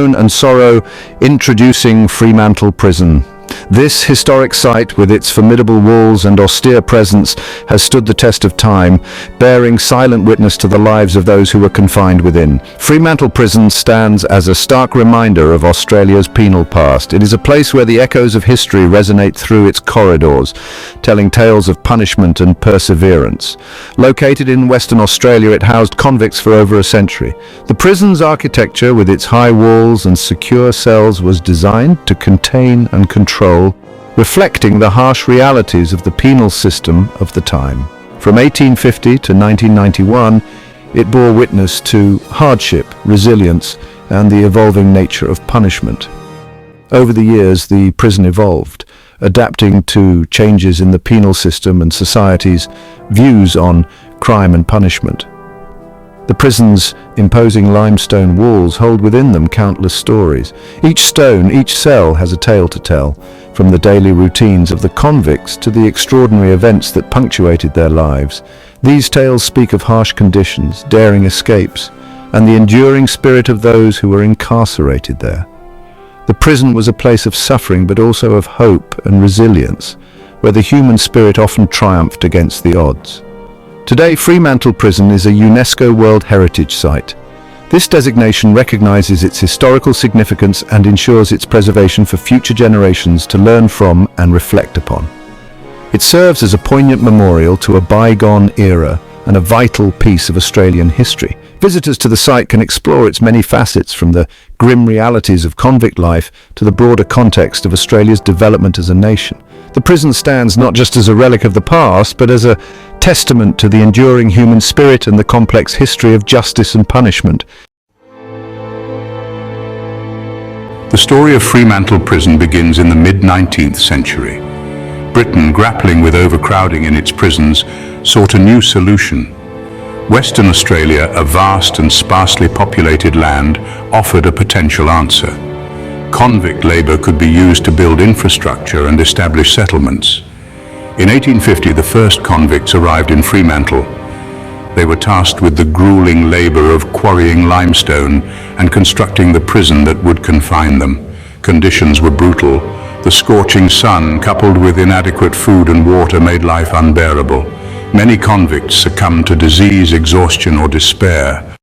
and sorrow, introducing Fremantle Prison. This historic site, with its formidable walls and austere presence, has stood the test of time, bearing silent witness to the lives of those who were confined within. Fremantle Prison stands as a stark reminder of Australia's penal past. It is a place where the echoes of history resonate through its corridors, telling tales of punishment and perseverance. Located in Western Australia, it housed convicts for over a century. The prison's architecture, with its high walls and secure cells, was designed to contain and control, reflecting the harsh realities of the penal system of the time. From 1850 to 1991, it bore witness to hardship, resilience, and the evolving nature of punishment. Over the years, the prison evolved, adapting to changes in the penal system and society's views on crime and punishment. The prison's imposing limestone walls hold within them countless stories. Each stone, each cell has a tale to tell, from the daily routines of the convicts to the extraordinary events that punctuated their lives. These tales speak of harsh conditions, daring escapes, and the enduring spirit of those who were incarcerated there. The prison was a place of suffering, but also of hope and resilience, where the human spirit often triumphed against the odds. Today, Fremantle Prison is a UNESCO World Heritage Site. This designation recognizes its historical significance and ensures its preservation for future generations to learn from and reflect upon. It serves as a poignant memorial to a bygone era and a vital piece of Australian history. Visitors to the site can explore its many facets, from the grim realities of convict life to the broader context of Australia's development as a nation. The prison stands not just as a relic of the past, but as a testament to the enduring human spirit and the complex history of justice and punishment. The story of Fremantle Prison begins in the mid-19th century. Britain, grappling with overcrowding in its prisons, sought a new solution. Western Australia, a vast and sparsely populated land, offered a potential answer. Convict labour could be used to build infrastructure and establish settlements. In 1850, the first convicts arrived in Fremantle. They were tasked with the grueling labour of quarrying limestone and constructing the prison that would confine them. Conditions were brutal. The scorching sun, coupled with inadequate food and water, made life unbearable. Many convicts succumbed to disease, exhaustion, or despair.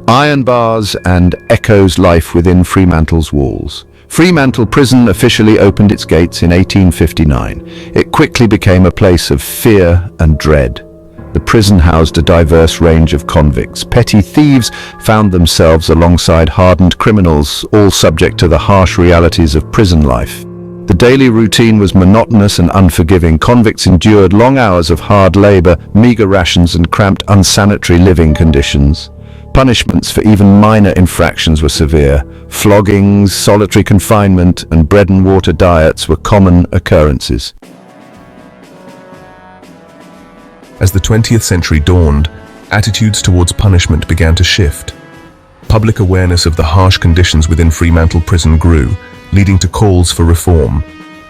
Iron bars and echoes life within Fremantle's walls. Fremantle Prison officially opened its gates in 1859. It quickly became a place of fear and dread. The prison housed a diverse range of convicts. Petty thieves found themselves alongside hardened criminals, all subject to the harsh realities of prison life. The daily routine was monotonous and unforgiving. Convicts endured long hours of hard labor, meager rations, and cramped, unsanitary living conditions. Punishments for even minor infractions were severe. Floggings, solitary confinement, and bread and water diets were common occurrences. As the 20th century dawned, attitudes towards punishment began to shift. Public awareness of the harsh conditions within Fremantle Prison grew, leading to calls for reform.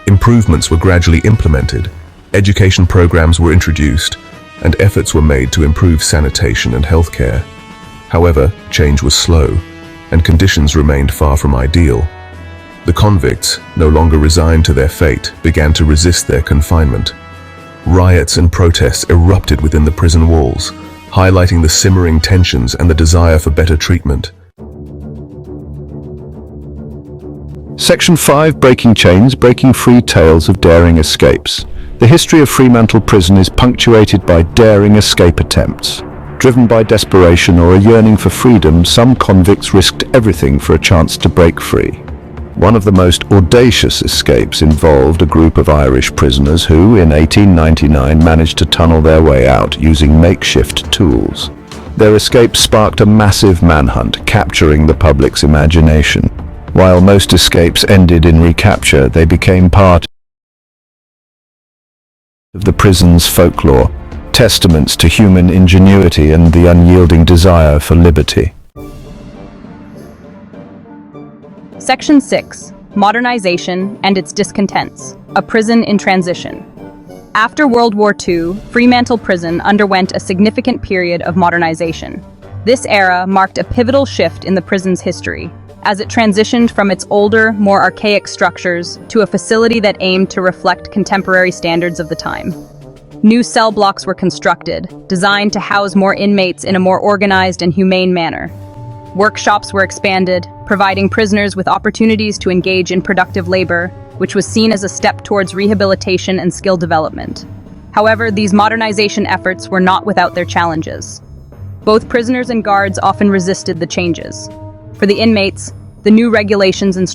Improvements were gradually implemented, education programs were introduced, and efforts were made to improve sanitation and healthcare. However, change was slow, and conditions remained far from ideal. The convicts, no longer resigned to their fate, began to resist their confinement. Riots and protests erupted within the prison walls, highlighting the simmering tensions and the desire for better treatment. Section 5: Breaking Chains, Breaking Free, Tales of Daring Escapes. The history of Fremantle Prison is punctuated by daring escape attempts. Driven by desperation or a yearning for freedom, some convicts risked everything for a chance to break free. One of the most audacious escapes involved a group of Irish prisoners who, in 1899, managed to tunnel their way out using makeshift tools. Their escape sparked a massive manhunt, capturing the public's imagination. While most escapes ended in recapture, they became part of the prison's folklore, testaments to human ingenuity and the unyielding desire for liberty. Section 6: Modernization and its Discontents, a Prison in Transition. After World War II, Fremantle Prison underwent a significant period of modernization. This era marked a pivotal shift in the prison's history, as it transitioned from its older, more archaic structures to a facility that aimed to reflect contemporary standards of the time. New cell blocks were constructed, designed to house more inmates in a more organized and humane manner. Workshops were expanded, providing prisoners with opportunities to engage in productive labor, which was seen as a step towards rehabilitation and skill development. However, these modernization efforts were not without their challenges. Both prisoners and guards often resisted the changes. For the inmates, the new regulations and